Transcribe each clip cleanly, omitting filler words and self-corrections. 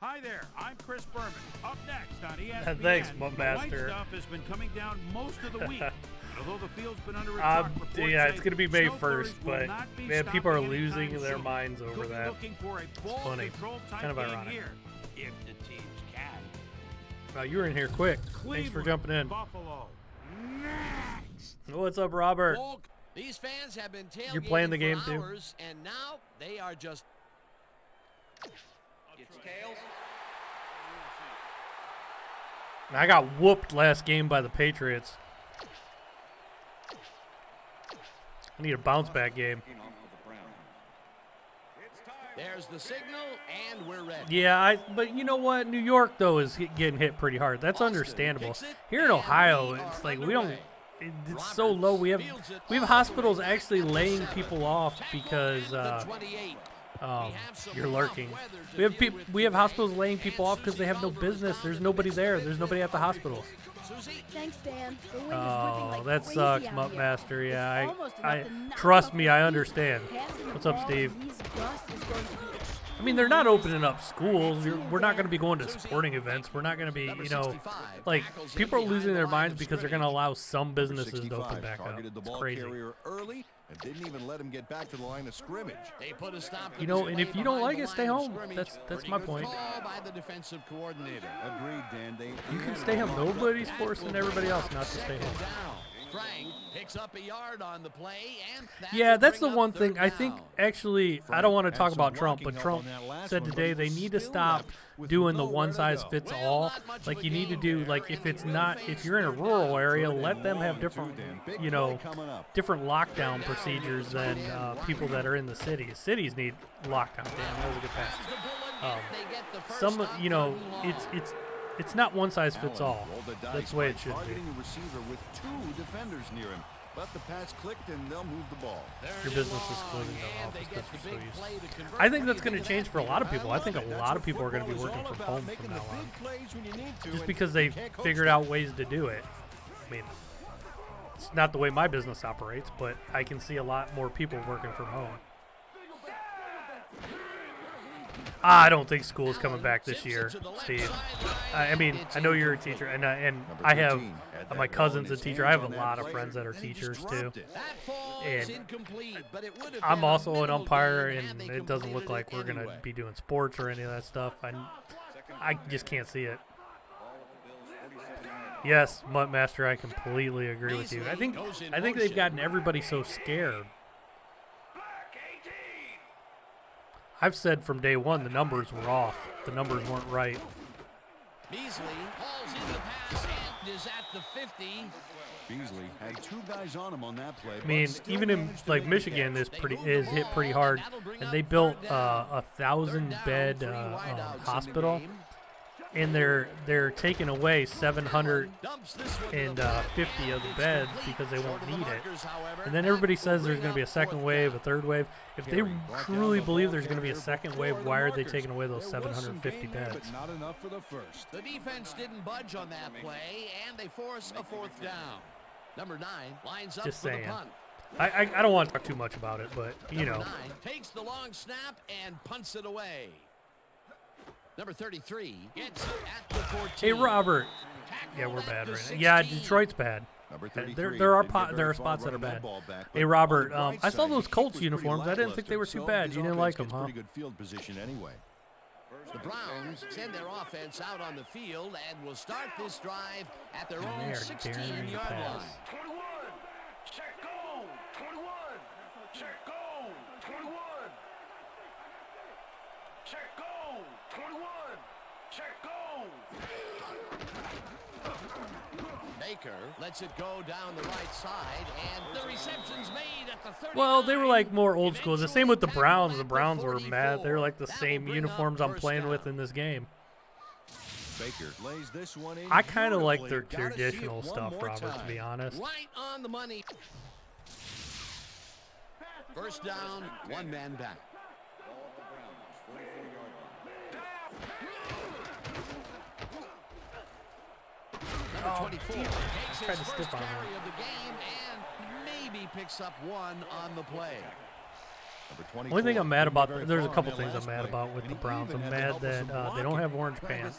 Hi there, I'm Chris Berman. Up next on ESPN, Thanks, the white Master. stuff has been coming down most of the week. Although the field's been under attack, yeah, it's going to be May 1st, but man, people are losing their minds over that. It's funny. Kind of ironic. Here, if the teams can. Wow, you were in here quick. Thanks for jumping in. Buffalo. Next. What's up, Robert? These fans have been tailgating You're playing the game for too? hours, and now they are just. It's tails. I got whooped last game by the Patriots. I need a bounce back game. There's the signal, and we're ready. Yeah, but you know what? New York, though, is getting hit pretty hard. That's understandable. Here in Ohio, it's like we don't. It's so low. We have hospitals actually laying people off because you're lurking. We have hospitals laying people off because they have no business. There's nobody there. There's nobody at the hospitals. Thanks, Dan. The wind is Oh, ripping like that crazy sucks, out Mutt here. Master. Yeah, Almost I enough to knock trust out me. the I field. understand. Passing the What's up, ball Steve? in these gusts is going to be I mean, they're not opening up schools. We're not going to be going to sporting events. We're not going to be, you know, like people are losing their minds because they're going to allow some businesses to open back up. Targeted the It's ball crazy. carrier early and didn't even let him get back to the line of scrimmage. They put a stop to You know, the and play if you don't behind like the it, stay line of home. scrimmage. That's Pretty my good point. call by the defensive coordinator. Agreed, Dan. You can stay home. Nobody's forcing everybody else not to stay home. Frank picks up a yard on the play, and Yeah, that's the bring up one third thing. I think down. actually, I don't want to talk about Trump, but Trump said today they need to stop doing the one-size-fits-all. Like you need to do like if you're in a rural area, let them have different, you know, different lockdown procedures than people that are in the cities. Cities need lockdown. Damn, that was a good pass. They get the first Some, stop you know, third and long. it's not one size fits all. Rolled the That's dice the way by it should be. targeting a receiver with two defenders near him. But the pass clicked and they'll move the ball. Your business is closing their And they office get because the you're so big used. play to convert I think the that's lead going to into change that for a lot of big people. I think a lot of people are going to be working from home from now on. Just because they've figured out ways to do it. I mean, it's not the way my business operates, but I can see a lot more people working from home. I don't think school is coming back this year, Steve. I mean, I know you're a teacher, and I have my cousin's a teacher. I have a lot of friends that are teachers too. And I'm also an umpire, and it doesn't look like we're gonna be doing sports or any of that stuff. I just can't see it. Yes, Mutt Master, I completely agree with you. I think they've gotten everybody so scared. I've said from day one the numbers were off. The numbers weren't right. Beasley hauls in the pass and is at the 50. Beasley had two guys on him on that play. I mean, even in like Michigan is hit pretty hard, and they built a 1,000-bed hospital, and they're taking away 750 of the beds because they won't need it. And then everybody says there's going to be a second wave, a third wave. If they truly believe there's going to be a second wave, why are they taking away those 750 beds? Not enough for the first. The defense didn't budge on that play, and they force a fourth down. Number 9 lines up Just for saying. the punt. I don't want to talk too much about it, but you know. Number 9 takes the long snap and punts it away. Number 33 gets it at the 14. Hey, Robert. Yeah, we're bad right now. Yeah, Detroit's bad. There are spots that are bad. Hey, Robert, I saw those Colts uniforms. I didn't think they were too bad. You didn't like them, huh? Pretty good field position anyway. The Browns send their offense out on the field and will start this drive at their And own they are daring to 16-yard pass. line. 21. Check go. 21. Check go. 21. Check go. 21. Check go. Baker lets it go down the right side, and the reception's made at the 39. Well, they were like more old school. The same with the Browns. The Browns were mad. They were like the same uniforms I'm playing with in this game. Baker lays this one in. I kind of like their beautifully. Gotta see it traditional one stuff, more Robert, to time. be honest. Right on the money. First down, one man back. Number 24 takes Tried his to first stiff on carry him. of the game and maybe picks up one on the play. Only thing I'm mad about, there's a couple things I'm mad about with the Browns. I'm mad that they don't have orange pants.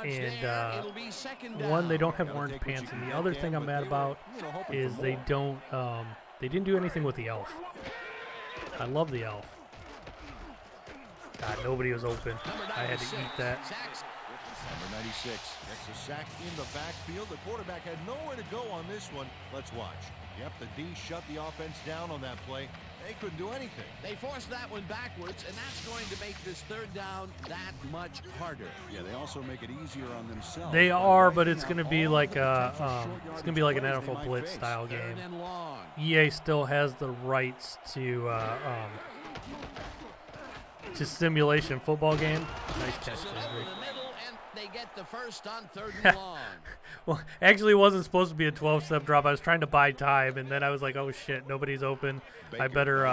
And one, they don't have orange pants. And the other thing I'm mad about is they didn't do anything with the elf. I love the elf. God, nobody was open. I had to eat that. Number 96 gets a sack in the backfield. The quarterback had nowhere to go on this one. Let's watch. Yep, the D shut the offense down on that play. They couldn't do anything. They forced that one backwards, and that's going to make this third down that much harder. Yeah, they also make it easier on themselves. They are, but it's going to be like an NFL Blitz style game. EA still has the rights to simulation football game. Nice catch, Landry. They get the first on 3rd and long. Well, actually, it wasn't supposed to be a 12-step drop. I was trying to buy time, and then I was like, "Oh shit, nobody's open. I better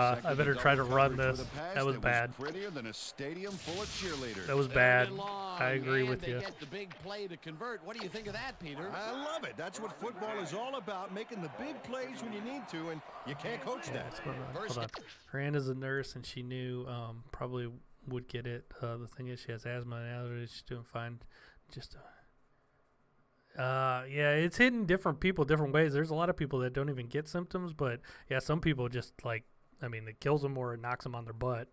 try to run this." That was bad. That was bad. I agree with you. They get the big play to convert. What do you think of that, Peter? I love it. That's what football is all about, making the big plays when you need to, and you can't coach that. What's going on? Hold on. Her aunt is a nurse, and she knew probably would get it. The thing is, she has asthma and allergies. She's doing fine. Yeah, it's hitting different people different ways. There's a lot of people that don't even get symptoms, but yeah, some people just it kills them or it knocks them on their butt.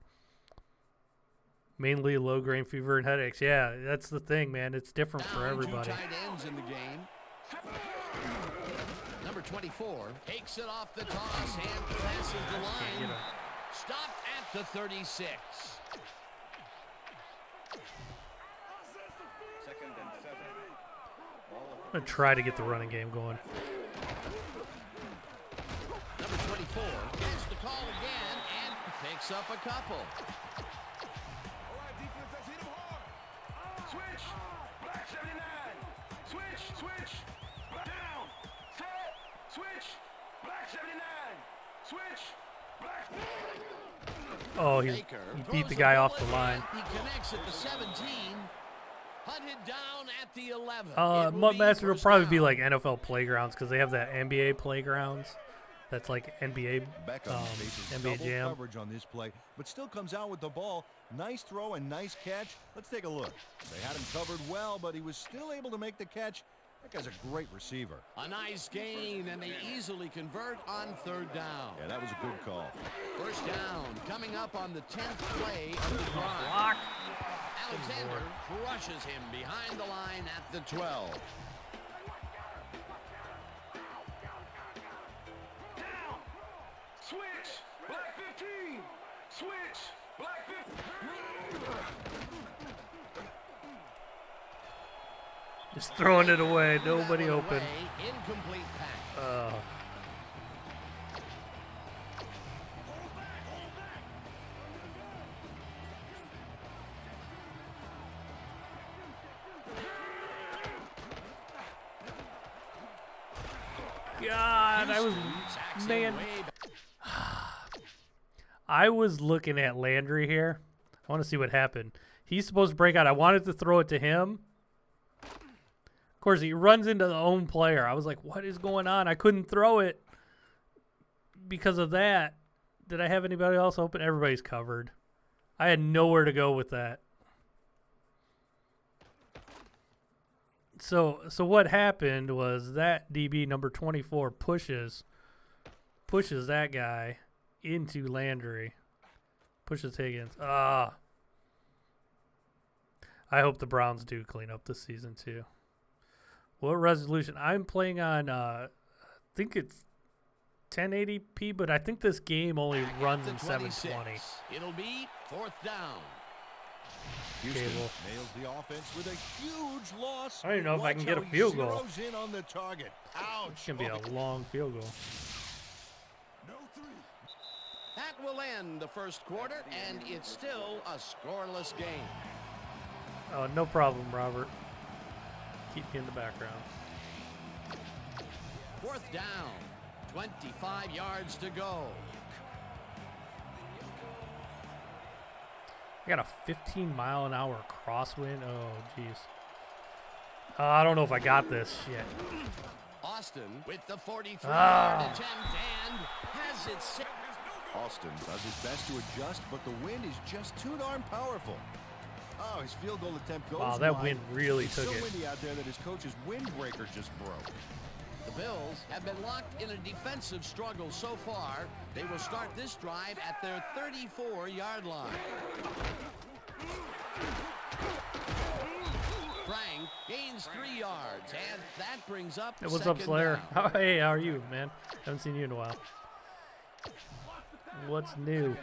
Mainly low grade fever and headaches. Yeah, that's the thing, man. It's different for everybody. 2 tight ends in the game. Number 24 takes it off the toss and passes the line. Stop at the 36. I'm going to try to get the running game going. Number 24 gets the call again and picks up a couple. Switch. Black 79. Switch. Down. Set. Switch. Black 79. Switch. Black. Oh, he beat the guy off the line. He connects at the 17. Hunted down at the 11. Mudmaster will probably be like NFL playgrounds because they have that NBA playgrounds. That's like NBA Jam. Coverage on this play, but still comes out with the ball. Nice throw and nice catch. Let's take a look. They had him covered well, but he was still able to make the catch. That guy's a great receiver. A nice gain, and they easily convert on 3rd down. Yeah, that was a good call. First down, coming up on the 10th play of the drive. Alexander crushes him behind the line at the 12. Down. Switch. Black 15. Switch. Black 15. Just throwing it away. Nobody open. Incomplete pass. God, I was looking at Landry here. I want to see what happened. He's supposed to break out. I wanted to throw it to him. Of course, he runs into the own player. I was like, what is going on? I couldn't throw it because of that. Did I have anybody else open? Everybody's covered. I had nowhere to go with that. So what happened was that DB number 24 pushes that guy into Landry. Pushes Higgins. I hope the Browns do clean up this season too. What resolution? I'm playing on I think it's 1080p, but I think this game only runs in 720. It'll be 4th down. Houston nails the offense with a huge loss. I don't even know if I can get a field goal. In on the target. Ouch. It's going to be a long field goal. That will end the first quarter, and it's still a scoreless game. Oh, no problem, Robert. Keep me in the background. 4th down. 25 yards to go. I got a 15-mile-an-hour crosswind. Oh, jeez. I don't know if I got this yet. Austin with the 43-yard attempt and has it set. Austin does his best to adjust, but the wind is just too darn powerful. Oh, his field goal attempt goes Wow, that wide. wind really It's took so it. windy out there that his coach's windbreaker just broke. The Bills have been locked in a defensive struggle so far. They will start this drive at their 34-yard line. Frank gains 3 yards, and that brings up Hey, what's up, second Slayer? down. Hey, how are you, man? Haven't seen you in a while. What's new?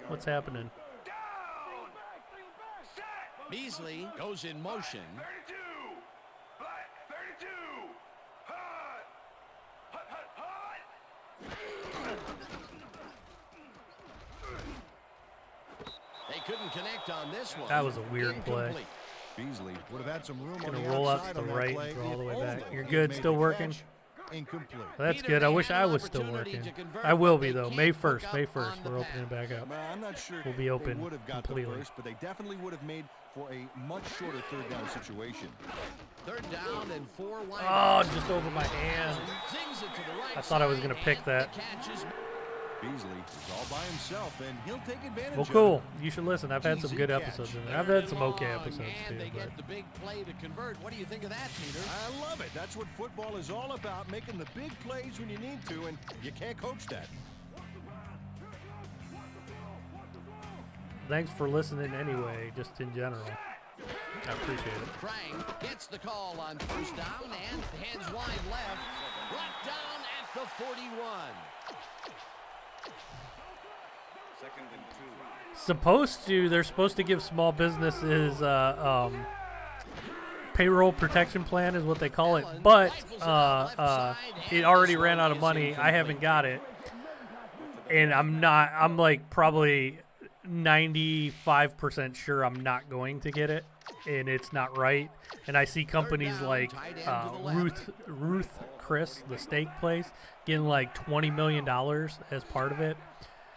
What's happening? Beasley goes in motion. 32. Black 32. Hot. Hot, hot, hot. They couldn't connect on this one. That was a weird play. Incomplete. Beasley would have had some room on Gonna the roll out outside to on the that right play and throw all the if way back. only You're he good, made still the working? catch. Incomplete. Well, that's Peter, good. I they wish had I an was still opportunity working. to convert, I will but be, they though. can't May pick 1st. up May on 1st. the We're opening pass. back up. I'm not sure We'll be they open would have got completely. the first, but they definitely would have made for a much shorter third down situation. Third down and 4 wide. Oh, just over my hand. Zings it to the right I thought I was side, gonna pick and that. the catch is- Beasley is all by himself, and he'll take advantage Well, of cool. it. You should listen. I've had some Easy good catch. episodes in there. I've had some Third okay and long, episodes, and too. they But get the big play to convert. What do you think of that, Peter? I love it. That's what football is all about, making the big plays when you need to, and you can't coach that. thanks for listening anyway, just in general. I appreciate it. Frank gets the call on first down and heads wide left. Brought down at the 41. They're supposed to give small businesses payroll protection plan is what they call it, but it already ran out of money. I haven't got it, and I'm like probably 95% sure I'm not going to get it, and it's not right. And I see companies like Ruth Chris, the steak place, getting like $20 million as part of it.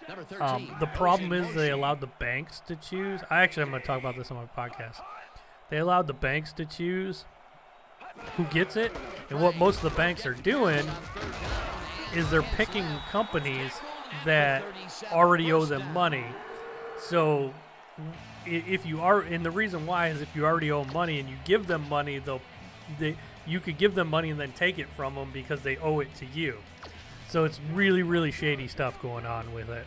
Number 13. The problem is they allowed the banks to choose. I'm going to talk about this on my podcast. They allowed the banks to choose who gets it, and what most of the banks are doing is they're picking companies that already owe them money. So if you are, and the reason why is if you already owe money and you give them money, you could give them money and then take it from them because they owe it to you. So it's really, really shady stuff going on with it.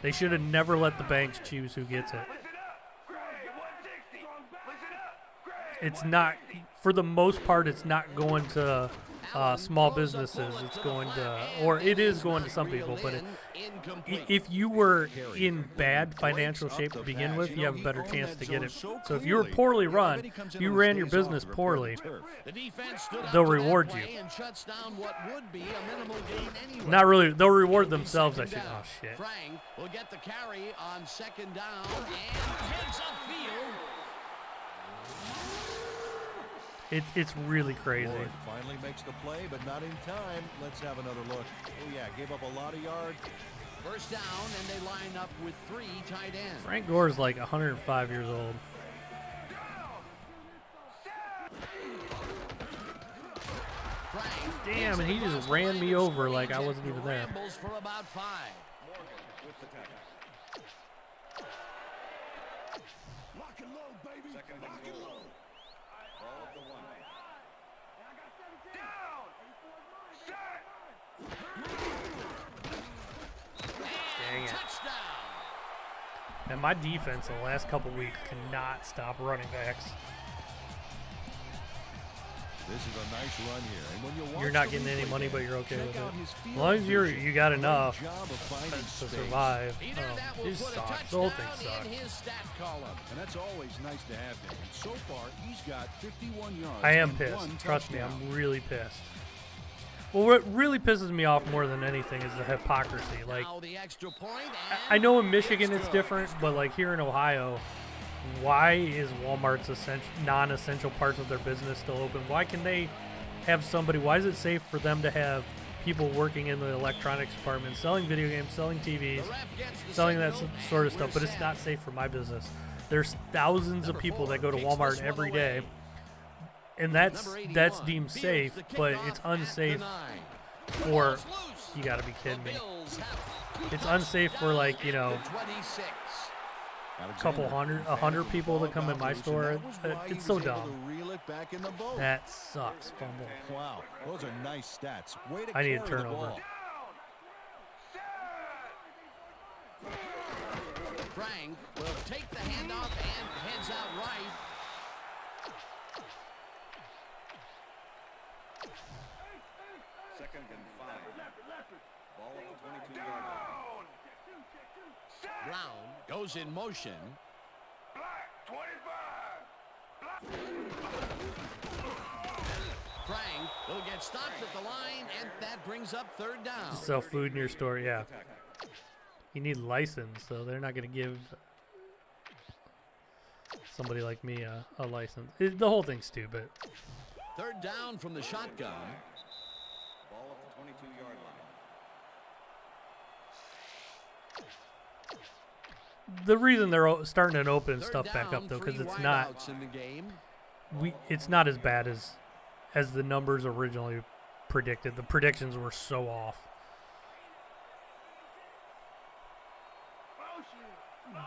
They should have never let the banks choose who gets it. It's not, for the most part, it's not going to small businesses. It's going to, or it is going to some people, but if you were in bad financial shape to begin with, you have a better chance to get it. So if you were poorly run, you ran your business poorly, they'll reward you. Not really, they'll reward themselves, I should. Oh, shit. Frank will get the carry on second down and takes upfield. It's really crazy. Ward finally makes the play, but not in time. Let's have another look. Oh, yeah, gave up a lot of yards. First down, and they line up with 3 tight ends. Frank Gore's like 105 years old. Frank Damn, and he just ran me over like I wasn't even there. rambles for about 5. Lock and load, baby. Lock and load. Dang it. Touchdown. And my defense the last couple weeks cannot stop running backs. This is a nice run here. And when you watch You're not the getting any replay money, but there, you're okay check with it. out his As field long as vision. you got Great enough job of finding to space. survive. Peter, that Oh, will this put a sucks. The whole thing touchdown sucks. in his stat column. And that's always nice to have him. And so far, he's got 51 yards. I am and pissed. 1 Trust me, touchdown. I'm really pissed. Well, what really pisses me off more than anything is the hypocrisy. Like, Now the extra point, I and know in Michigan it's it's good. different, but like here in Ohio, why is Walmart's non-essential parts of their business still open? Why can they have somebody? Why is it safe for them to have people working in the electronics department, selling video games, selling TVs, The ref gets the selling that signal, sort of and stuff? we're But it's set. not safe for my business. There's thousands of Number people 4 that go to kicks Walmart this one every away. day, and that's Number 81 deemed fields safe, the but kickoff it's at the unsafe 9. Or you gotta be kidding me. It's unsafe for like, you know, a hundred people that come in my store. It's so dumb. That sucks. Fumble. Wow, those are nice stats. Way to I need a carry the turnover. ball. Frank will take the handoff and heads out right. Second and 5. Ball at the 22-yard line. Brown goes in motion. Frank will get stopped at the line, and that brings up third down. Sell food in your store, yeah. You need license, so they're not going to give somebody like me a license. The whole thing's stupid. Third down from the shotgun. Ball at the 22-yard line. The reason they're starting to open Third stuff back down, up though, because three it's not wideouts in the game. it's not as bad as the numbers originally predicted. The predictions were so off.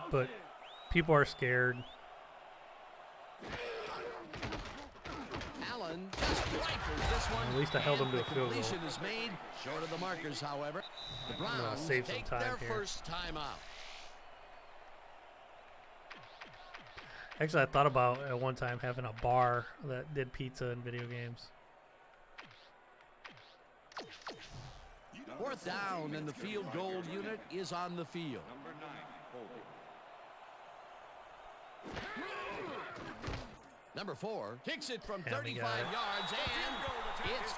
But people are scared. Allen just rifles this one. At least I held him to a field goal. Completion is made short of the markers, however. The Browns save some take time their here. first timeout. Actually, I thought about at one time having a bar that did pizza and video games. Fourth down, and the field goal unit is on the field. Number 9, holding. Number 4 kicks it from Yeah, we 35 got it. yards, and it's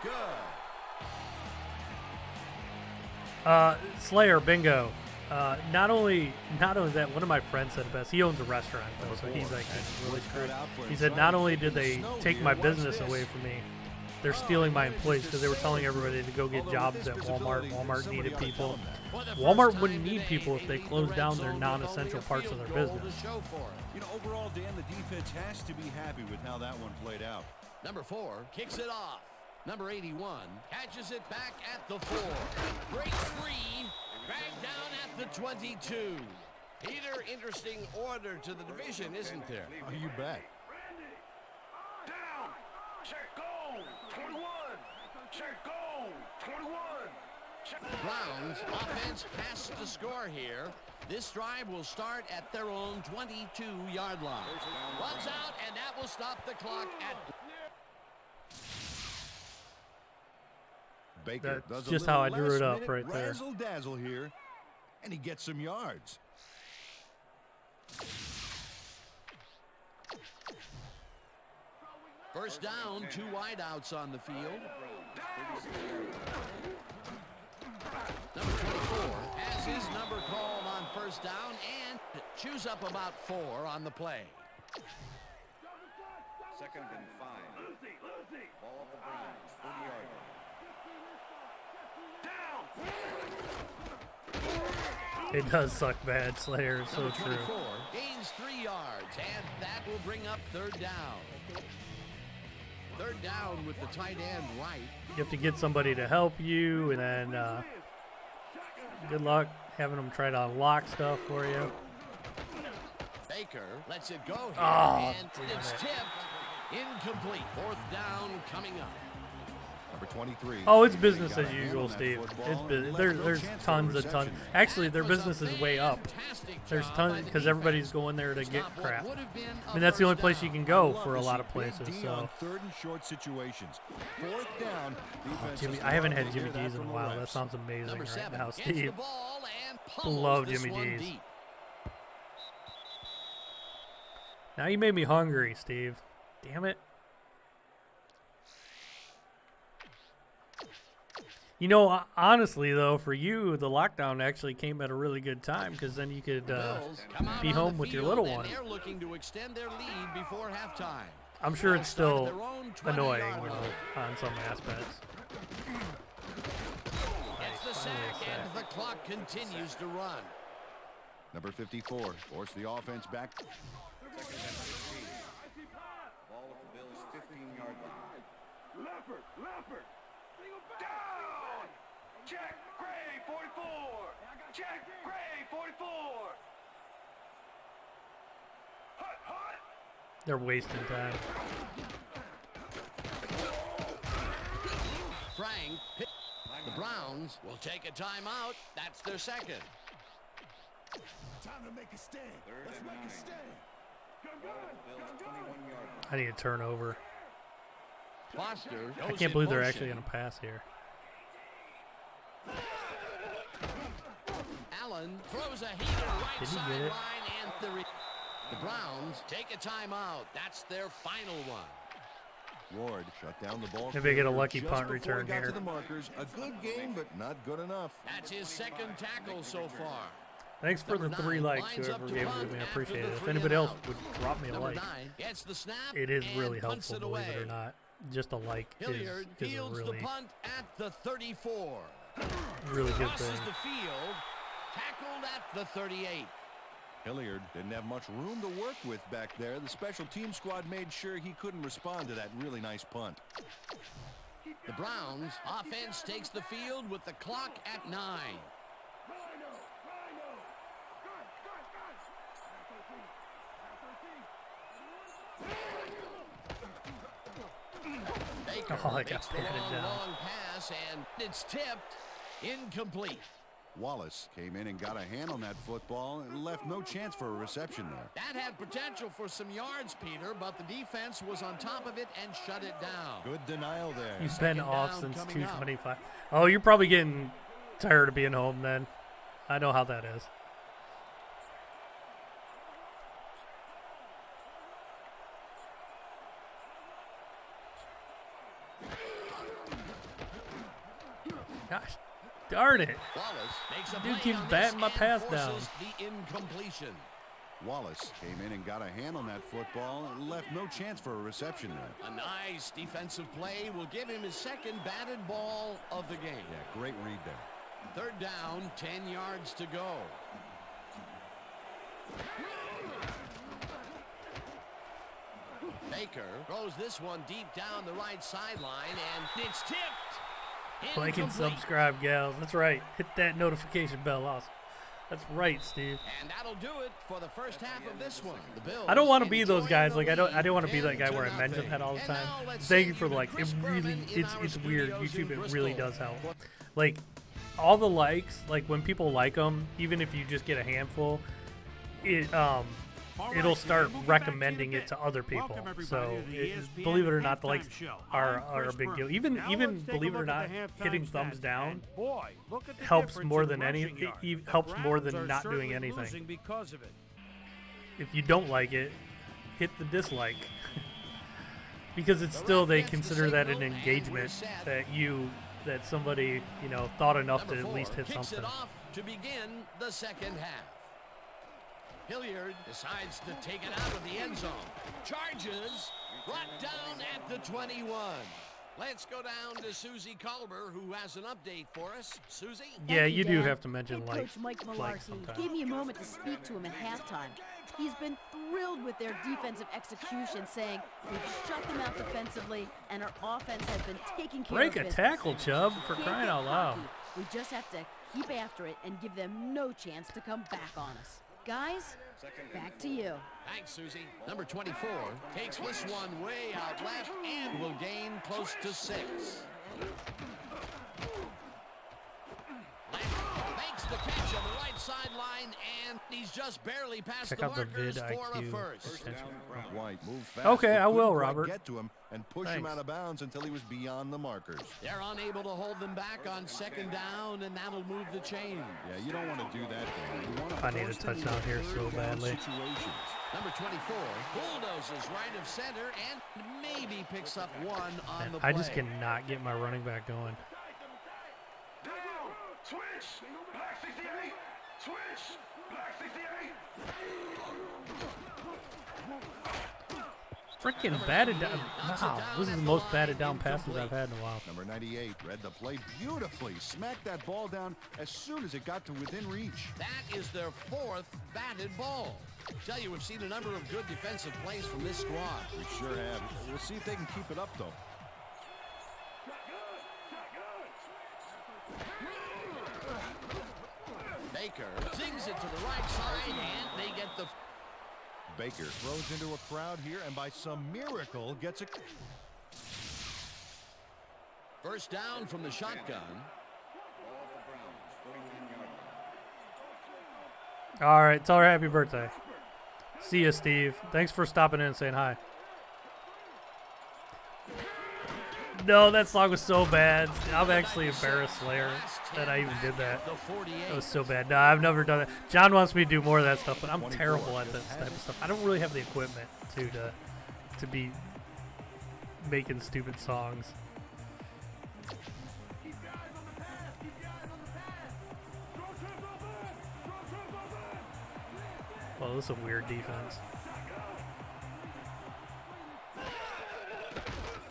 good. Slayer, bingo. Not only that, one of my friends said it best. He owns a restaurant, though, so he's like really screwed. He said, not only did they take my business away from me, they're stealing my employees because they were telling everybody to go get jobs at Walmart. Walmart needed people. Walmart wouldn't need people if they closed down their non-essential parts of their business. You know, overall, Dan, the defense has to be happy with how that one played out. Number 4 kicks it off. Number 81 catches it back at the 4. Breaks free. Dragged down at the 22. Peter, interesting order to the division, isn't there? Oh, you bet. Down. Check go. 21. Check go. 21. The Browns offense has to score here. This drive will start at their own 22-yard line. Runs out, and that will stop the clock at... Baker That's does just a how I little drew it up last-minute right there. razzle-dazzle here, and he gets some yards. First down, 2 wideouts on the field. Number 24 has his number called on first down and chews up about 4 on the play. Second and 5. Ball at the Browns, 40-yard line. It does suck bad, Slayer. It's so Number true. 24 gains 3 yards, and that will bring up third down. Third down with the tight end right. You have to get somebody to help you, and then good luck having them try to unlock stuff for you. Baker lets it go here, Oh, and damn it's it. tipped. Incomplete. Fourth down coming up. Number 23. Oh, it's business Got a as hand usual, on that Steve. football It's and business. left no There's chance for tons a of tons. reception. Actually, their That was business a is way up. fantastic There's job tons by the because everybody's defense. going there to get Stop what crap. would have been a I mean, that's the only first place you down. can go Love for a to lot see of places. Big D So on third and short situations. Fourth down. defense Jimmy, has I haven't loved had to Jimmy hear that G's in a from the while. That refs. sounds amazing Number right 7 now, gets the Steve. ball and pummels Love this Jimmy one G's. deep. Now you made me hungry, Steve. Damn it. You know, honestly, though, for you, the lockdown actually came at a really good time because then you could Bills come out be on home the with your field, little and one. They're looking to extend their lead before halftime. I'm sure it's still Their own 20-yard annoying line. on some aspects. Gets the sack, and the clock continues to run. Number 54 forced the offense back. Second and 15. Ball at the Bills' 15-yard line. Down. Check. Gray, 44. Check. Gray, 44. Hut, hut. They're wasting time. Frank. The Browns will take a timeout. That's their second. Time to make a stand. Let's make a stand. Bills 21-yard line. I need a turnover. Foster. I can't believe they're actually going to pass here. Allen throws a heater right Did he get sideline, it? and the Browns take a timeout. That's their final one. Ward shut down the ball. Maybe I get a carrier lucky just punt before return he got here. to the markers. A good game, but not good enough. That's his second tackle so far. Thanks for the Number 3 9 likes, lines whoever up to gave it punt to me. I after appreciate the it. If 3 anybody and else out. would drop me a Number like, 9 gets the snap. it is and really punts helpful, it believe it away. or not. Just a like Hilliard is fields a the really, punt at the 34. really good Crosses thing. the field, tackled at the 38. Hilliard didn't have much room to work with back there. The special team squad made sure he couldn't respond to that really nice punt. The Browns offense takes the field with the clock at 9. Baker Oh, I got makes the patted down. long pass, and it's tipped. Incomplete. Wallace came in and got a hand on that football and left no chance for a reception there. That had potential for some yards, Peter, but the defense was on top of it and shut it down. Good denial there. He's Second been off down since coming up. 2:25. Oh, you're probably getting tired of being home then. I know how that is. Gosh, darn it. Wallace makes a Dude play keeps on this batting my and pass forces down. the incompletion. Wallace came in and got a hand on that football and left no chance for a reception there. A nice defensive play will give him his second batted ball of the game. Yeah, great read there. Third down, 10 yards to go. Baker throws this one deep down the right sideline, and it's tipped. Like and Incomplete. subscribe, gals. That's right. Hit that notification bell also. That's right, Steve. And that'll do it for the first half of this one. The Bills I don't want to be those enjoying guys. the Like I lead don't want to be that guy where I 10-0. mention that all the And time. now let's Thank you send for the to likes. It Chris really Berman in our it's weird. studios in YouTube it really Bristol. does help. Like all the likes, like when people like them, even if you just get a handful, it'll start recommending it to other people. So believe it or not, the likes are a big deal. Even believe it or not, hitting thumbs down helps more than helps more than not doing anything. If you don't like it, hit the dislike. Because it's still, they consider that an engagement that somebody, thought enough to Number at least 4 hit kicks something. it off to begin the second half. Hilliard decides to take it out of the end zone. Charges, brought down at the 21. Let's go down to Susie Culber, who has an update for us. Susie? Yeah, Thank you do Dan. have to mention Head like Coach Mike Malarkey sometimes. gave me a moment to speak to him at halftime. He's been thrilled with their defensive execution, saying we've shut them out defensively and our offense has been taking care Break of a business. tackle, Chubb, for Can't crying get out loud. cocky. We just have to keep after it and give them no chance to come back on us. Guys, back to you. Thanks, Susie. Number 24 takes this one way out left and will gain close to 6. Makes the catch on the right sideline, and he's just barely past Check the out the markers vid for a IQ. first. Attention. White moved fast. Okay, but I will, couldn't quite Robert. Get to him and push him Thanks. out of bounds until he was beyond the markers. They're unable to hold them back on second down, and that'll move the chain. Yeah, you don't want to do that. Dan. You want I need a force them into touchdown here so third down badly. situations. Number 24 bulldozes right of center and maybe picks up one on the play. I just cannot get my running back going. Down. Switch. Black 68. Switch. Black 68. Freaking batted down. Wow, this is the most batted down passes I've had in a while. Number 98 read the play beautifully. Smacked that ball down as soon as it got to within reach. That is their 4th batted ball. Tell you, we've seen a number of good defensive plays from this squad. We sure have. We'll see if they can keep it up, though. Baker sings it to the right side, and they get the... Baker throws into a crowd here and by some miracle gets a... First down from the shotgun. Ball for Browns, 49-yard line. All right, tell her happy birthday. See you, Steve. Thanks for stopping in and saying hi. No, that song was so bad. I'm actually embarrassed, Slayer, that I even did that. That was so bad. No, I've never done it. John wants me to do more of that stuff, but I'm terrible at that type of stuff. I don't really have the equipment to be making stupid songs. Well, this is a weird defense.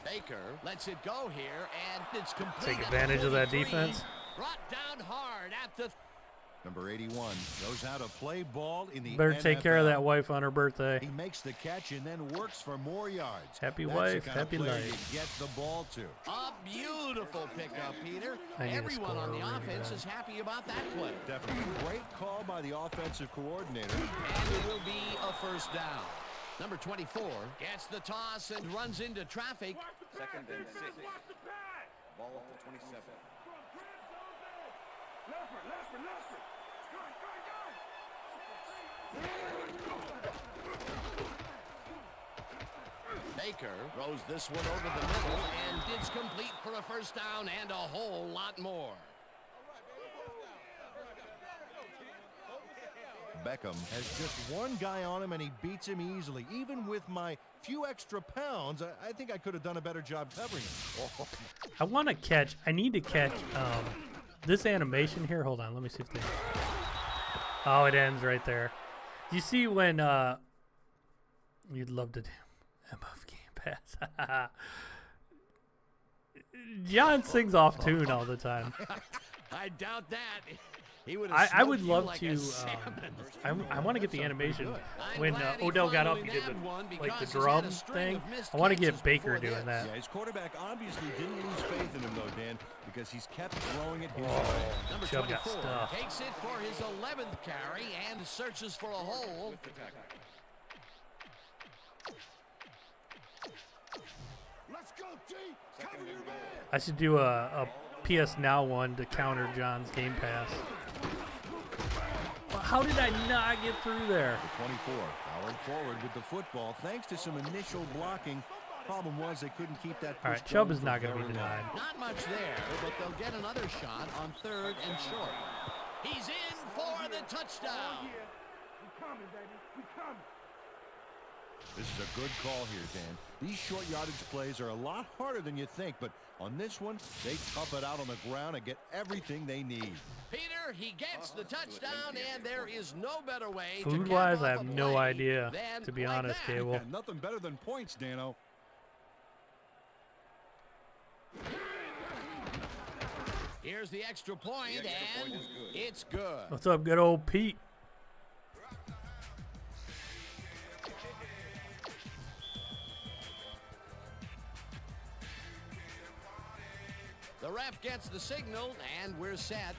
Baker lets it go here, and it's complete. Take advantage of that defense. Brought down hard at the... Number 81 knows how to play ball in the Better NFL. take care of that wife on her birthday. He makes the catch and then works for more yards. Happy That's wife, the kind of happy player life. you get the ball to. A beautiful pickup, Peter. I need a Everyone on the score, offense yeah. is happy about that play. Definitely great call by the offensive coordinator. And it will be a first down. Number 24 gets the toss and runs into traffic. 2nd and 6. Ball at the 27. Baker throws this one over the middle, and it's complete for a first down and a whole lot more. Beckham has just one guy on him, and he beats him easily. Even with my few extra pounds, I think I could have done a better job covering him. Oh. I need to catch this animation here. Hold on, let me see if they... Oh, it ends right there. You see when you'd love to do MF Game Pass. John sings off tune all the time. I doubt that. He would I would smoked you love like to. a salmon. I want to get the animation I'm when glad he Odell got up. finally He did nabbed one the because he's drum had a string thing. of missed I want to catches get Baker before doing this. that. Yeah, his quarterback obviously didn't lose faith in him, though, Dan, because he's kept throwing it his way. Oh, Number Chubb got 24 stuffed. takes it for his 11th carry and searches for a hole. Let's go, D. Cover your man. I should do a PS Now one to counter John's Game Pass. Well, how did I not get through there? The 24 powered forward with the football thanks to some initial blocking. Problem was they couldn't keep that push All right, Chubb going is not for going to be very long. denied. Not much there, but they'll get another shot on 3rd and short. He's in for the touchdown. We coming, baby. We coming. This is a good call here, Dan. These short yardage plays are a lot harder than you think, but on this one, they tough it out on the ground and get everything they need. Peter, he gets the touchdown, and there is no better way to Food-wise, cap I off have a no play idea, than to be like honest, that. Cable. Yeah, nothing better than points, Dano. Here's the extra point, The extra and point is good. it's good. What's up, good old Pete? The ref gets the signal, and we're set.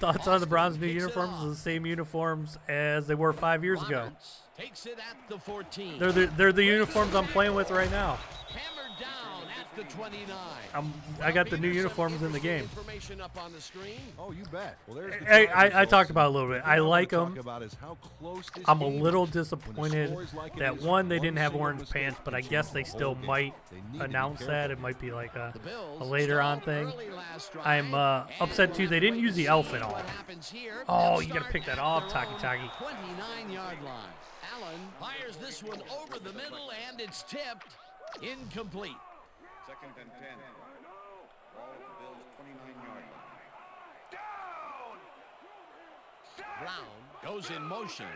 Thoughts on the Austin Browns' new kicks it uniforms? off. The same uniforms as they were 5 years ago. Roberts takes it at the 14. They're the uniforms I'm playing with right now. Hammered down at the 29. I got the new Peter, some uniforms in the interesting game. Information up on the screen. Oh, you bet. Well, there's the Hey, Chargers I talked also. about it a little bit. I What like wanna talk them. about is how close this I'm a game little is. disappointed When the score is like it that is, one, they one didn't have single orange mistake pants, but can I guess they change the still whole game. might They need to be announce that. careful. It might be like The Bills a later on stalled thing. early last drive, I'm and upset we'll too. have They to didn't wait use to the elf see at all. what happens here. Oh, They'll you gotta start pick that at off, their Taki own Taki. 29-yard line. Allen fires this one over the middle, and it's tipped. Incomplete. 2nd and 10. Ball at the Bills' 29-yard line. Down. Brown goes in motion.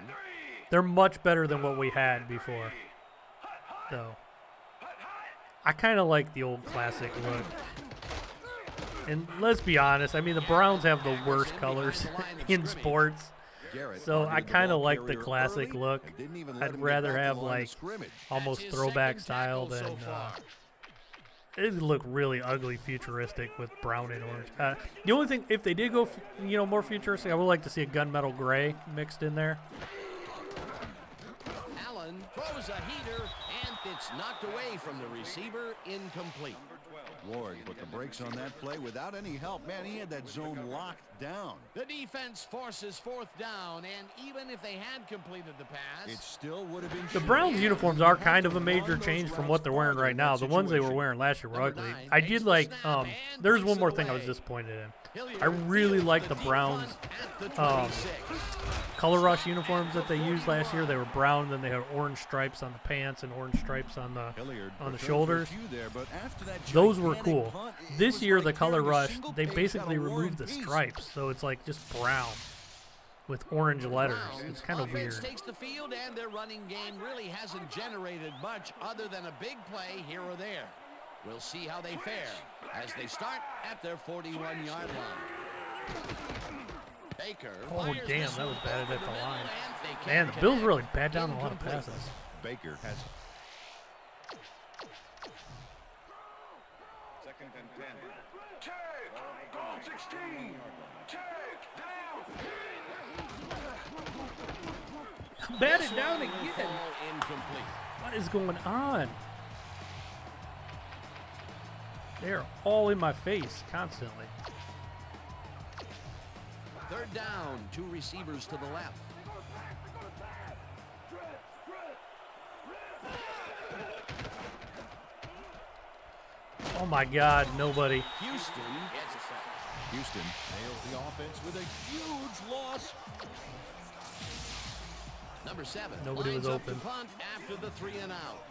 They're much better than what we had before, though. I kind of like the old classic look. And let's be honest, I mean, the Browns have the worst colors in sports. Garrett So I targeted the kind of ball like the carrier classic early look. and didn't even let I'd him get rather back to have the line of like scrimmage. almost That's his throwback second style tackle than so far. it would look really ugly, futuristic with brown and orange. The only thing, if they did go, more futuristic, I would like to see a gunmetal gray mixed in there. Allen throws a heater, and it's knocked away from the receiver, incomplete. Ward put the brakes on that play without any help. Man, he had that zone locked down. The defense forces 4th down, and even if they had completed the pass, It still would have been The short. Browns uniforms are kind of a major change from what they're wearing right now. The ones they were wearing last year were ugly. I did like, there's one more thing I was disappointed in. I really like the Browns color rush uniforms that they used last year. They were brown, then they had orange stripes on the pants and orange stripes on the shoulders. Those were cool. This year, the color rush, they basically removed the stripes, so it's like just brown with orange letters. It's kind of weird. Takes the field, and their running game really hasn't generated much other than a big play here or there. We'll see how they fare as they start at their 41-yard line. Baker. Oh, damn, that was batted at the line. Man, the Bills really bat down a lot of passes. Baker has 2nd and 10. Check. Goal 16. Check. Down. Batted down again. Ball incomplete. What is going on? They're all in my face constantly. 3rd down, 2 receivers to the left. Oh my God, nobody. Houston gets a sack. Houston nails the offense with a huge loss. Number 7. Nobody was lines up to open. punt after the 3 and out.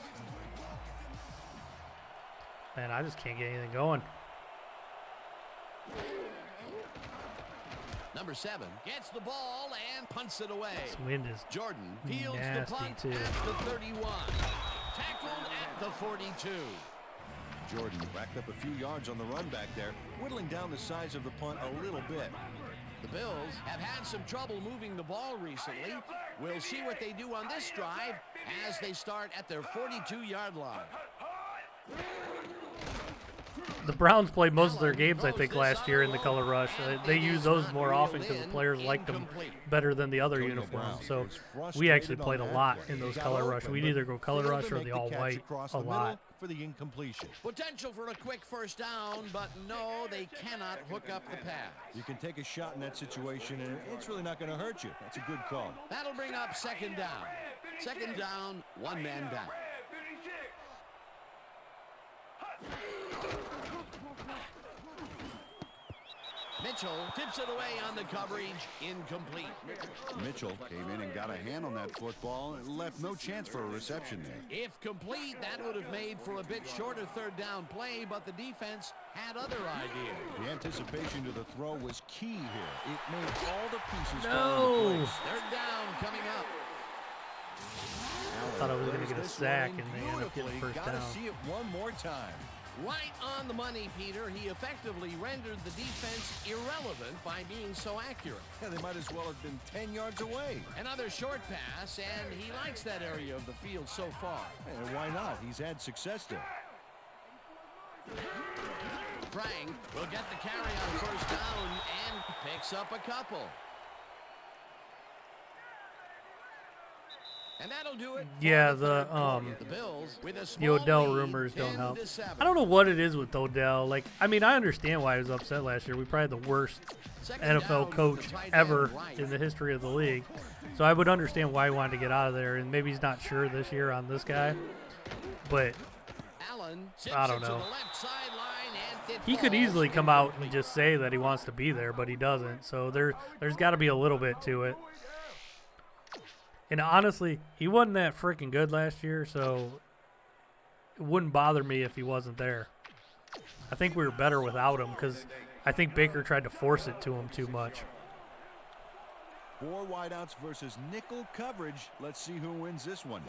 Man, I just can't get anything going. Number 7 gets the ball and punts it away. This wind is Jordan fields nasty, the punt too. at the 31. Tackled at the 42. Jordan racked up a few yards on the run back there, whittling down the size of the punt a little bit. The Bills have had some trouble moving the ball recently. We'll see what they do on this drive as they start at their 42-yard line. The Browns played most of their games, I think, last year in the color rush. They use those more often because the players liked them better than the other uniforms. So we actually played a lot in those color rush. We'd either go color rush or the all white a lot. For the incompletion. Potential for a quick 1st down, but no, they cannot hook up the pass. You can take a shot in that situation, and it's really not going to hurt you. That's a good call. That'll bring up 2nd down. 2nd down, 1 man down. Mitchell tips it away on the coverage, incomplete. Mitchell came in and got a hand on that football and left no chance for a reception there. If complete, that would have made for a bit shorter 3rd down play, but the defense had other ideas. The anticipation to the throw was key here. It made all the pieces No. fall into place. 3rd down coming up. I thought I was going to get a sack, and they ended up getting first Gotta down. see it one more time. Right on the money, Peter. He effectively rendered the defense irrelevant by being so accurate. Yeah, they might as well have been 10 yards away. Another short pass, and he likes that area of the field so far. And why not? He's had success there. Frank will get the carry on 1st down and picks up a couple. And that'll do it. Yeah, for the third quarter. The Bills with a the small Odell lead, rumors don't 10 help. to 7. I don't know what it is with Odell. Like, I mean, I understand why he was upset last year. We probably had the worst Second down NFL with coach the tight end ever right. in the history of the league. So I would understand why he wanted to get out of there, and maybe he's not sure this year on this guy. But Allen I zips don't it to know. the left sideline, and it he could falls easily come out and incomplete. just say that he wants to be there, but he doesn't. So there's got to be a little bit to it. And honestly, he wasn't that freaking good last year, so it wouldn't bother me if he wasn't there. I think we were better without him because I think Baker tried to force it to him too much. 4 wideouts versus nickel coverage. Let's see who wins this one.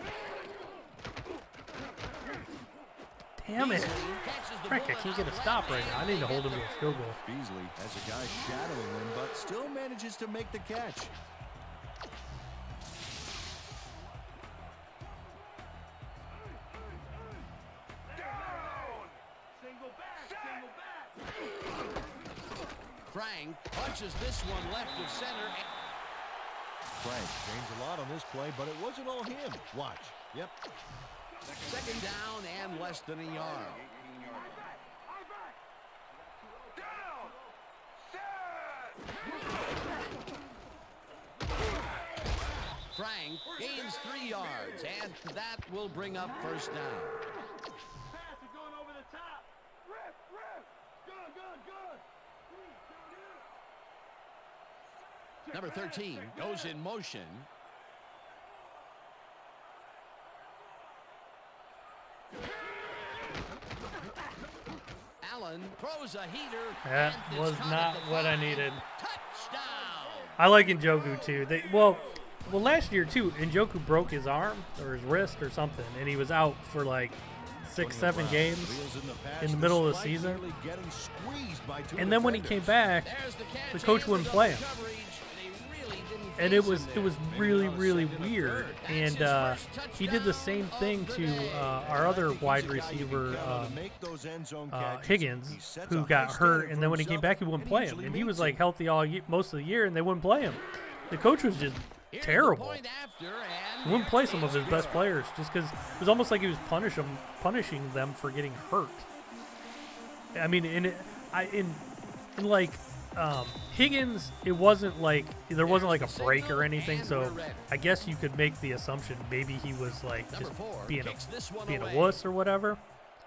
Damn it. Catches the Frick, I ball can't get a out stop left, right now. I and need to they hold get him to the- a field goal. Beasley has a guy shadowing him, but still manages to make the catch. Frank punches this one left of center. Frank changed a lot on this play, but it wasn't all him. Watch. Yep. Second down and less than a yard. 18-yard line. Frank gains 3 yards, and that will bring up first down. Number 13 goes in motion. Allen throws a heater. That and was it's caught not at the what I 5. needed. Touchdown. I like Njoku too. Well, last year too, Njoku broke his arm or his wrist or something, and he was out for like 6-7 games in the middle of the season. And then when he came back, There's the catch. the coach and wouldn't the play him. coverage. They really didn't And face it was him there. really weird. And he did the same thing to our other wide receiver, Higgins, who got hurt. And then when he came back, he wouldn't play him. And he was like healthy all most of the year, and they wouldn't play him. The coach was just Here's the terrible. point after, and He wouldn't play some of his best players just because it was almost like he was punishing them for getting hurt. I mean, in Higgins, it wasn't like there wasn't like a break or anything, so I guess you could make the assumption maybe he was like Number just 4 being kicks this one a away. wuss or whatever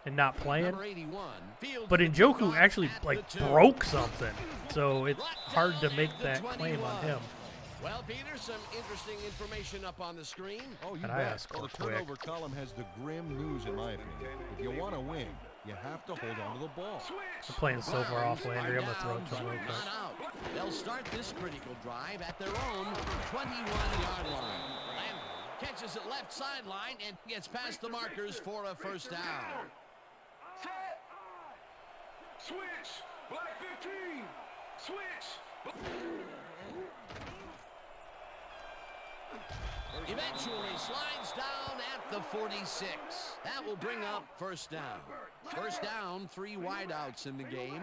and not playing. Number 81 fields But the Njoku kickoff actually at like the 2. broke something, so it's Brought hard to down make at the that claim on 21. him. Well, Peter, some interesting information up on the screen. Oh, you And I bet. asked Well, the quick. turnover column has the grim news, in my opinion. If you want to win, you have to hold on to the ball. They're playing so far off Landry. I'm gonna throw it to him real quick. Not out. They'll start this critical drive at their own 21-yard line. Landry catches it left sideline and gets past the markers for a first down. Set. Switch. Black 15. Switch. Eventually slides down at the 46. That will bring up first down. First down, 3 wideouts in the game.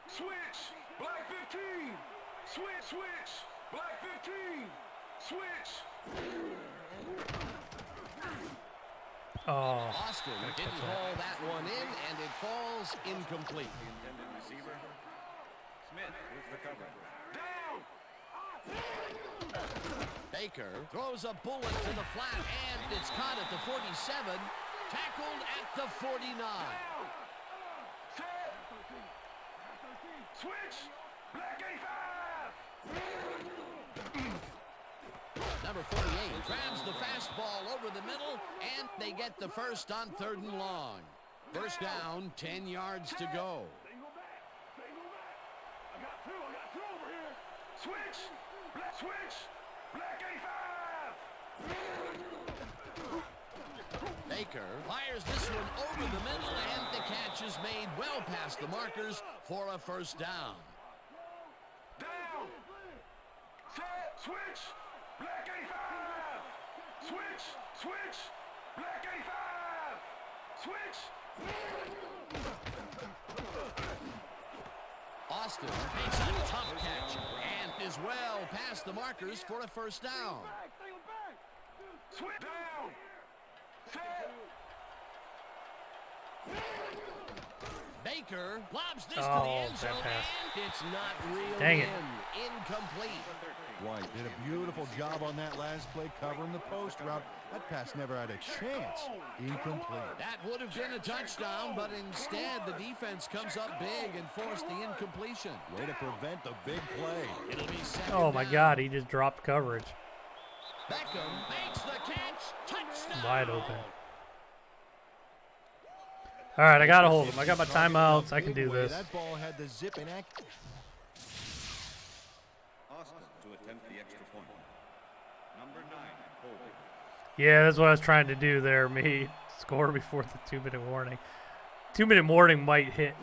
Switch. Black 15. Switch. Black 15. Switch. Oh, Austin didn't haul that one in, and it falls incomplete. The intended receiver. Smith with the cover. Baker throws a bullet to the flat, and it's caught at the 47, tackled at the 49. Set. Switch. Black 85. Number 48 grabs the fastball over the middle, and they get the first on 3rd and long. First down, 10 yards to go. Single back. I got two over here. Switch. Switch. Black 85. Baker fires this one over the middle, and the catch is made well past the markers for a first down. Down. Set. Switch. Black 85. Switch. Black 85. Switch. Austin makes a tough catch and is well past the markers for a first down. Switch. Down. Set. Baker lobs this to the Oh, end zone, bad pass. and it's not reeled Dang it. in. Incomplete. White did a beautiful job on that last play covering the post route. That pass never had a chance. Incomplete. That would have been a touchdown, but instead the defense comes up big and forced the incompletion. Way to prevent the big play. It'll be second Oh my down. God, he just dropped coverage. Beckham makes the catch. Touchdown. Wide open. All right, I got to hold him. I got my timeouts. I can do Big way. this. That ball had the zip and act. Austin to attempt the extra point. Number 9, Colby. Yeah, that's what I was trying to do there. Me score before the 2-minute warning. 2-minute warning might hit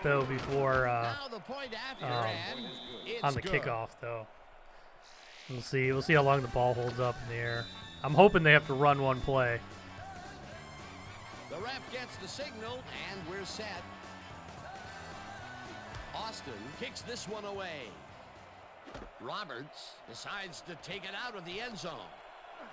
though before Now the point after, and it's on the good. kickoff though. We'll see. We'll see how long the ball holds up in the air. I'm hoping they have to run one play. The ref gets the signal, and we're set. Austin kicks this one away. Roberts decides to take it out of the end zone.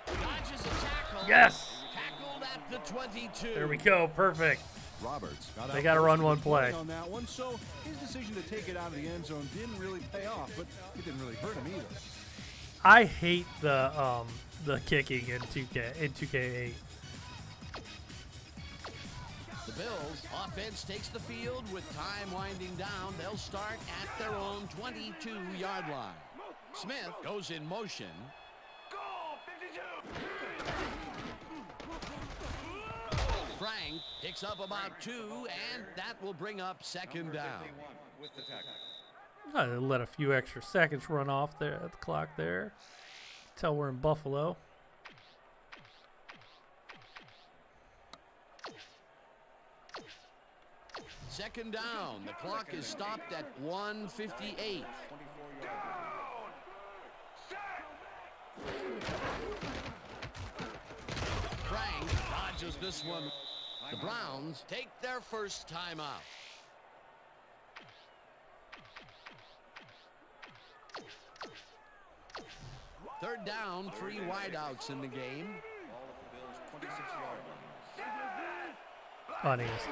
Dodges a tackle. Yes! Tackled at the 22. There we go. Perfect. Roberts They got to run one play. on that one, so his decision to take it out of the end zone didn't really pay off, but it didn't really hurt him either. I hate the kicking in 2K8. The Bills offense takes the field with time winding down. They'll start at their own 22-yard line. Smith goes in motion. Go, 52. Frank picks up about 2, and that will bring up second down. 51 with the tackle. I let a few extra seconds run off there at the clock there. Tell we're in Buffalo. Second down. The clock is stopped at 1:58. 24 yards. Frank dodges this one. The Browns take their first timeout. Third down, 3 wideouts in the game. Ball at the Bills' 26-yard line. Funniest.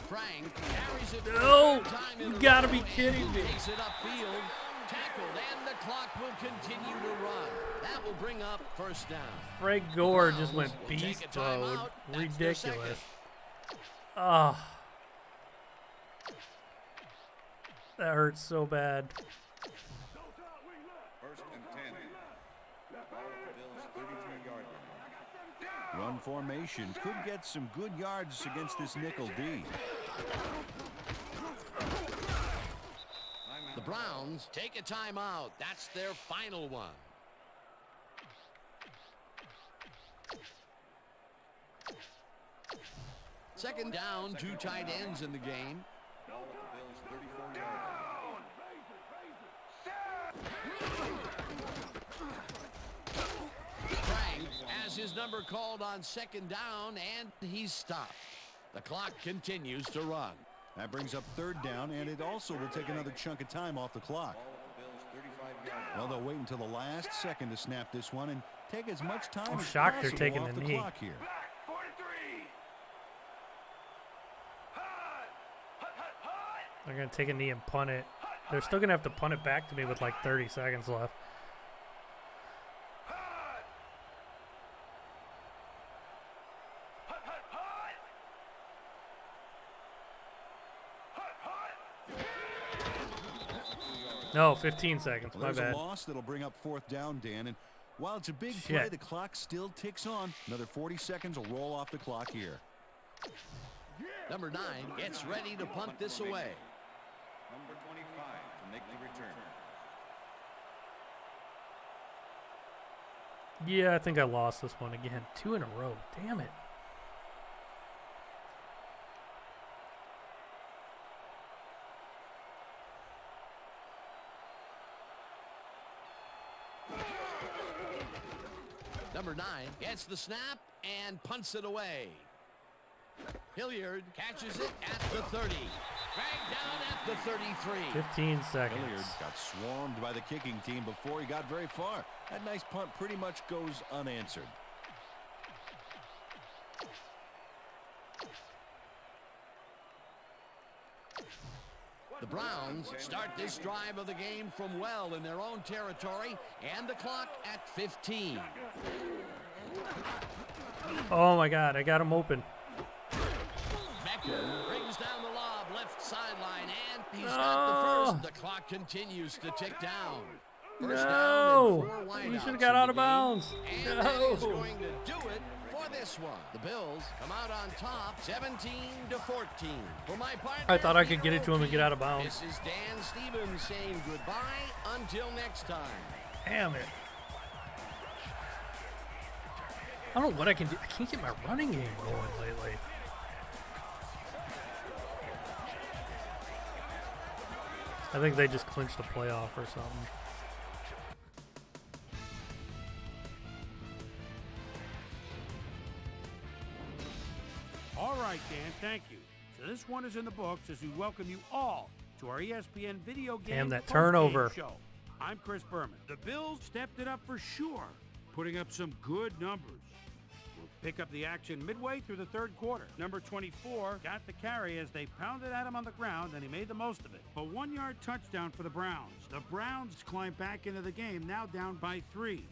Frank carries it. No! for time in You a gotta row be and kidding me. Takes it upfield, tackled, and the clock will continue to run. That will bring up first down. Frank Gore just went Browns will take beast a timeout. mode. That's their second. Ridiculous. Ah. That hurts so bad. First and 10. Ball at the Bills' 33-yard line. Run formation could get some good yards against this nickel D. The Browns take a timeout. That's their final one. Second down, 2 tight ends in the game. Ball at the Bills' 34-yard line. Frank has his number called on second down, and he's stopped. The clock continues to run. That brings up third down, and it also will take another chunk of time off the clock. Ball at the Bills' 35-yard line. Well, they'll wait until the last second to snap this one and take as much time I'm as shocked they're possible taking off the the knee. clock here. Back, 43. Hut. Hut, hut, hut. They're going to take a knee and punt it. They're still going to have to punt it back to me with like 30 seconds left. Hut. Hut, hut, hut. Hut, hut. No, 15 seconds. Well, My there's bad. a loss that'll bring up fourth down, Dan. And while it's a big Shit. play, the clock still ticks on. Another 40 seconds will roll off the clock here. Number 9 gets ready to punt this away. Number 25 to make the return. Yeah, I think I lost this one again. 2 in a row. Damn it. Number 9 gets the snap and punts it away. Hilliard catches it at the 30. Dragged down at the 33. 15 seconds. Hilliard got swarmed by the kicking team before he got very far. That nice punt pretty much goes unanswered. The Browns start this drive of the game from well in their own territory, and the clock at 15. Oh my God, I got him open. Beckham brings down the lob left sideline, and he's No. got the first. The clock continues to tick down. First down No! and 4 You wideouts should have got in out the of game. bounds. And that is No! going to do it for this one. The Bills come out on top, 17-14. For my partner, I thought I could get Peter it to him and get out of O'Keefe, bounds. This is Dan Stevens saying goodbye until next time. Damn it. I don't know what I can do. I can't get my running game going lately. I think they just clinched the playoff or something. All right, Dan, thank you. So this one is in the books as we welcome you all to our ESPN video game Damn, that postgame turnover. show. I'm Chris Berman. The Bills stepped it up for sure, putting up some good numbers. We'll pick up the action midway through the third quarter. Number 24 got the carry as they pounded at him on the ground, and he made the most of it. A 1-yard touchdown for the Browns. The Browns climb back into the game, now down by 3.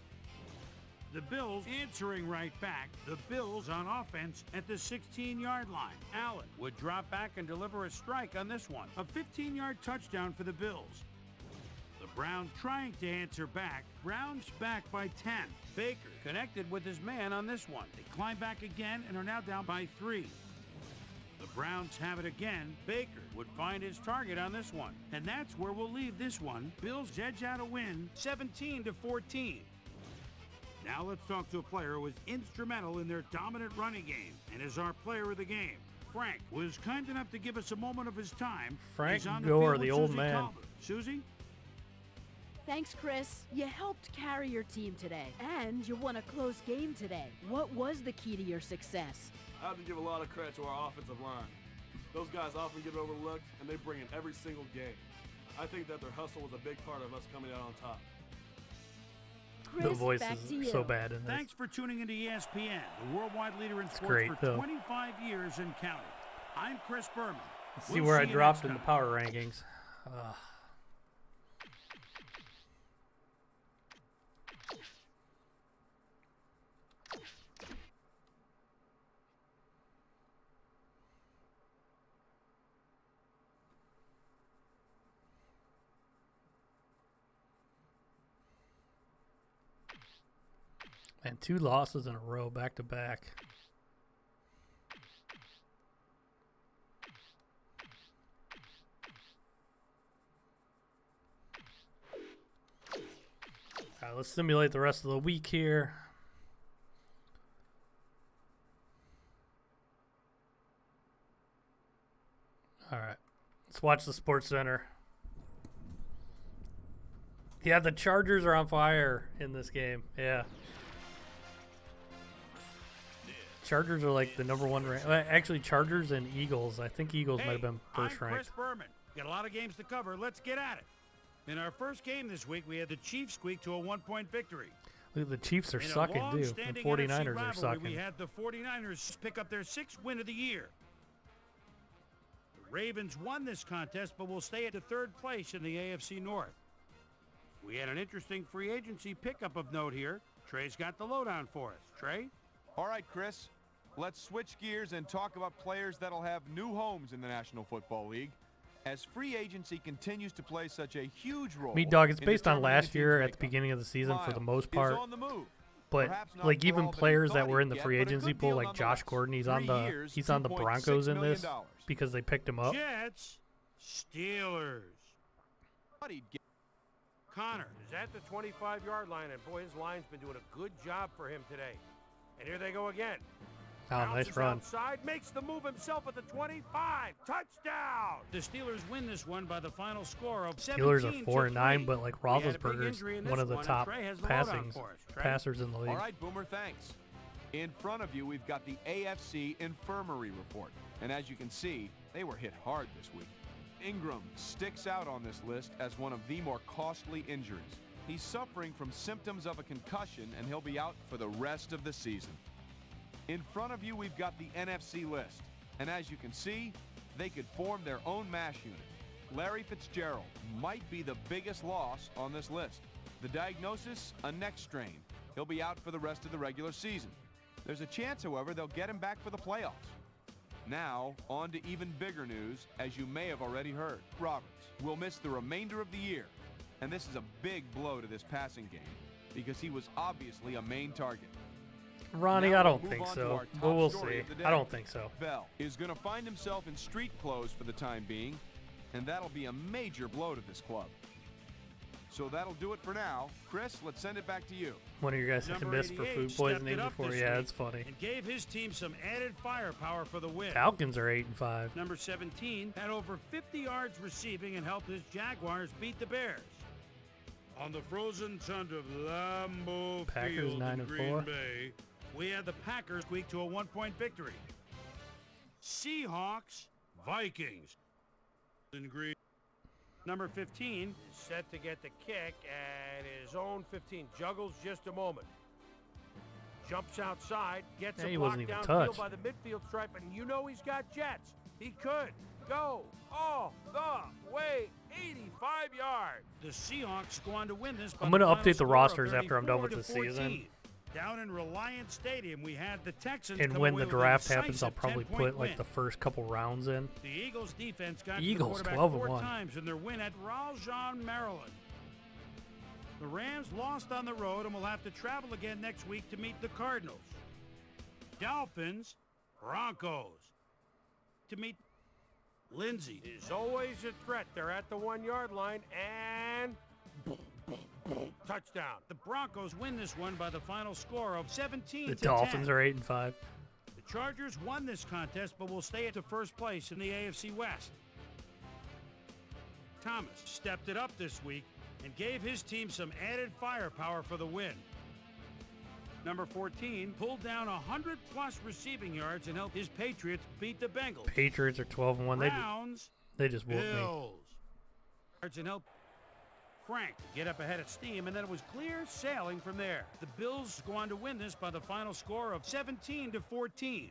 The Bills answering right back. The Bills on offense at the 16-yard line. Allen would drop back and deliver a strike on this one. A 15-yard touchdown for the Bills. The Browns trying to answer back. Browns back by 10. Baker connected with his man on this one. They climb back again and are now down by 3. The Browns have it again. Baker would find his target on this one. And that's where we'll leave this one. Bills edge out a win, 17-14. Now let's talk to a player who was instrumental in their dominant running game and is our player of the game. Frank was kind enough to give us a moment of his time. Frank He's on Gore, field the with old Susie man. Colbert. Susie? Thanks, Chris. You helped carry your team today, and you won a close game today. What was the key to your success? I have to give a lot of credit to our offensive line. Those guys often get overlooked, and they bring it every single game. I think that their hustle was a big part of us coming out on top. Chris, The voice back to is you. so bad in this. Thanks for tuning into ESPN, the worldwide leader in sports great, for though. 25 years and counting. I'm Chris Berman. Let's see We'll where I you dropped next in the time. power rankings. And 2 losses in a row, back to back. All right, let's simulate the rest of the week here. All right, let's watch the Sports Center. Yeah, the Chargers are on fire in this game. Yeah. Chargers are like the number 1 ranked. Actually, Chargers and Eagles. I think Eagles might have been first I'm ranked. Chris Berman. Got a lot of games to cover. Let's get at it. In our first game this week, we had the Chiefs squeak to a 1-point victory. Look at the Chiefs are In a sucking, too. The long-standing 49ers NFC are rivalry, sucking. We had the 49ers pick up their 6th win of the year. The Ravens won this contest, but will stay at the 3rd place in the AFC North. We had an interesting free agency pickup of note here. Trey's got the lowdown for us. Trey? All right, Chris. Let's switch gears and talk about players that'll have new homes in the National Football League. As free agency continues to play such a huge role. Meat Dog, it's in based on determining a last team's year at the makeup. beginning of the season for the Miles most is part. on the move. But Perhaps not like for even all that he players that thought were in he'd the get, free but a agency good pool, deal like Josh nonetheless. Gordon, he's 3 on the years, Broncos in $2.6 this million. because they picked him up. Jets, Steelers. Thought he'd get- Connor is at the 25-yard line, and boy, his line's been doing a good job for him today. And here they go again. Oh, nice Bounces run. outside, makes the move himself at the 25. Touchdown! The Steelers win this one by the final score of 17-3. Steelers are 4-9, but like We had a big Roethlisberger's injury in one this of the one, and top Trey has the lowdown for us. Trey? passers in the league. All right, Boomer, thanks. In front of you, we've got the AFC Infirmary Report. And as you can see, they were hit hard this week. Ingram sticks out on this list as one of the more costly injuries. He's suffering from symptoms of a concussion, and he'll be out for the rest of the season. In front of you, we've got the NFC list. And as you can see, they could form their own mash unit. Larry Fitzgerald might be the biggest loss on this list. The diagnosis, a neck strain. He'll be out for the rest of the regular season. There's a chance, however, they'll get him back for the playoffs. Now, on to even bigger news, as you may have already heard. Roberts will miss the remainder of the year. And this is a big blow to this passing game because he was obviously a main target. Ronnie, Now I we'll don't move think on to so, our but top we'll story see. of the day. I don't think so. Bell is going to find himself in street clothes for the time being, and that'll be a major blow to this club. So that'll do it for now. Chris, let's send it back to you. One of your guys had Number missed for 88 food stepped poisoning it up before. this Yeah, week it's funny. And gave his team some added firepower for the win. Falcons are 8-5. Number 17 had over 50 yards receiving and helped his Jaguars beat the Bears. On the frozen tundra of Lambeau Packers Field 9 in and Green 4. Bay, we had the Packers squeak to a 1-point victory. Seahawks, Vikings in Green. Number 15 is set to get the kick at his own 15. Juggles just a moment. Jumps outside, gets Yeah, a he block wasn't even downfield touched. by the midfield stripe, and you know he's got jets. He could go all the way 85 yards. The Seahawks go on to win this. I'm going to update the rosters after I'm done with the 34-14. season. Down in Reliant Stadium, we had the Texans. And come when away the with a draft happens, I'll decisive probably 10-point put like win. the first couple rounds in. The Eagles defense got Eagles, to the quarterback 12-1. 4 times in their win at Ralston, Maryland. The Rams lost on the road and will have to travel again next week to meet the Cardinals. Dolphins, Broncos. To meet Lindsey is always a threat. They're at the 1-yard line and touchdown. The Broncos win this one by the final score of 17 The to Dolphins 10. are 8-5. The Chargers won this contest, but will stay at the first place in the AFC West. Thomas stepped it up this week and gave his team some added firepower for the win. Number 14 pulled down 100-plus receiving yards and helped his Patriots beat the Bengals. Patriots are 12-1. Browns, They just whooped me. Bills. Yards and helped Frank get up ahead of steam, and then it was clear sailing from there. The Bills go on to win this by the final score of 17 to 14.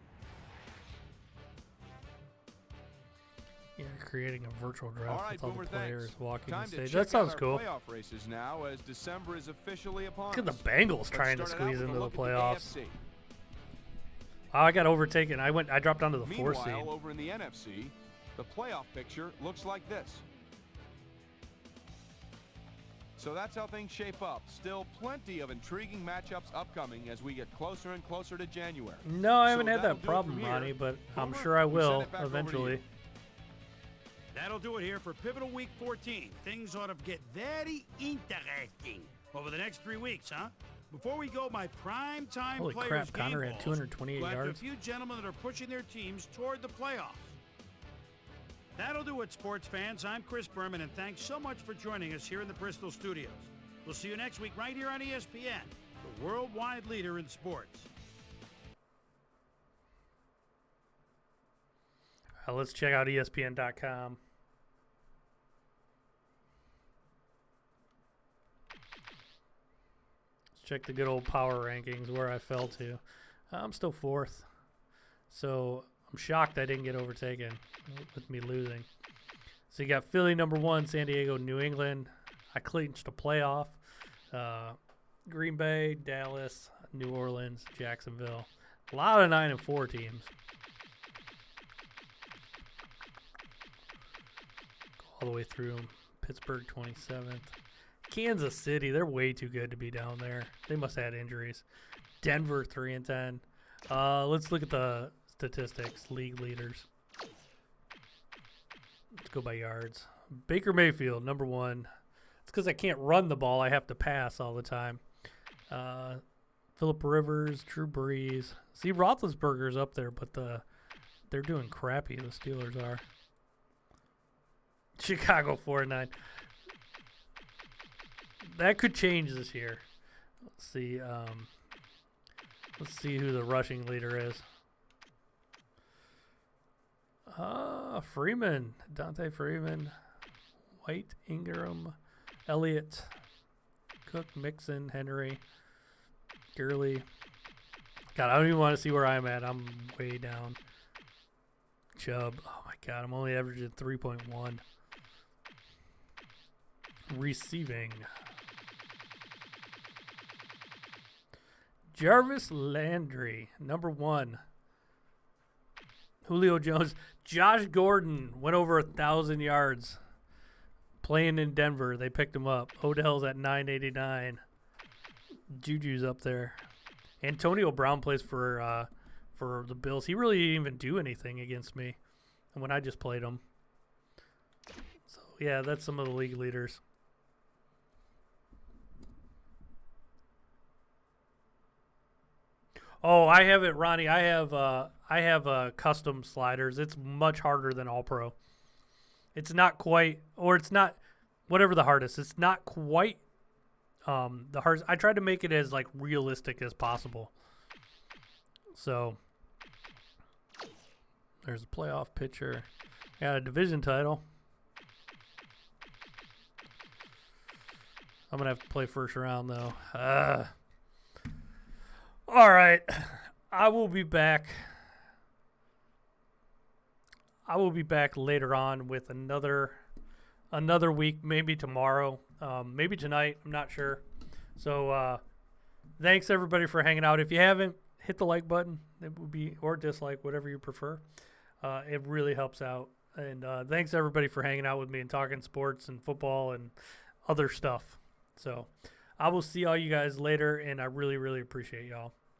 Yeah, creating a virtual draft All right, with all Boomer, the players thanks. walking Time the to stage. check That sounds out cool. our playoff races now as December is officially upon Look at the us. Bengals Let's trying to start it out squeeze with a into the look at playoffs. AFC. Oh, I got overtaken. I dropped down to the 4th seed. Meanwhile, over in the NFC, the playoff picture looks like this. So that's how things shape up. Still plenty of intriguing matchups upcoming as we get closer and closer to January. No, I haven't So had that'll that do it problem, from here. Ronnie, but I'm Boomer, sure I we send will it back over to eventually. you. That'll do it here for Pivotal Week 14. Things ought to get very interesting over the next 3 weeks, huh? Before we go, my prime time Holy players crap, game Connor had balls 228 go after yards. a few gentlemen that are pushing their teams toward the playoffs. That'll do it, sports fans. I'm Chris Berman, and thanks so much for joining us here in the Bristol studios. We'll see you next week right here on ESPN, the worldwide leader in sports. Let's check out ESPN.com. Let's check the good old power rankings where I fell to. I'm still 4th. So I'm shocked I didn't get overtaken with me losing. So you got Philly number 1, San Diego, New England. I clinched a playoff. Green Bay, Dallas, New Orleans, Jacksonville. A lot of 9 and 4 teams. All the way through them. Pittsburgh 27th. Kansas City, they're way too good to be down there. They must have had injuries. Denver 3-10. Let's look at the statistics. League leaders. Let's go by yards. Baker Mayfield, number 1. It's because I can't run the ball. I have to pass all the time. Phillip Rivers, Drew Brees. See, Roethlisberger's up there, but they're doing crappy. The Steelers are. Chicago 4-9. That could change this year. Let's see. Let's see who the rushing leader is. Freeman, Dante Freeman, White, Ingram, Elliott, Cook, Mixon, Henry, Gurley. God, I don't even want to see where I'm at. I'm way down. Chubb. Oh my God, I'm only averaging 3.1. Receiving. Jarvis Landry, number 1. Julio Jones. Josh Gordon went over 1,000 yards playing in Denver. They picked him up. Odell's at 989. Juju's up there. Antonio Brown plays for the Bills. He really didn't even do anything against me when I just played him. So, yeah, that's some of the league leaders. Oh, I have it, Ronnie. I have custom sliders. It's much harder than All Pro. It's not quite, or it's not, whatever the hardest. It's not quite the hardest. I tried to make it as like realistic as possible. So there's a playoff picture. Got a division title. I'm going to have to play first round, though. All right. I will be back. I will be back later on with another week, maybe tomorrow, maybe tonight. I'm not sure. So thanks, everybody, for hanging out. If you haven't, hit the like button. It would be, or dislike, whatever you prefer. It really helps out. And thanks, everybody, for hanging out with me and talking sports and football and other stuff. So I will see all you guys later, and I really, really appreciate y'all.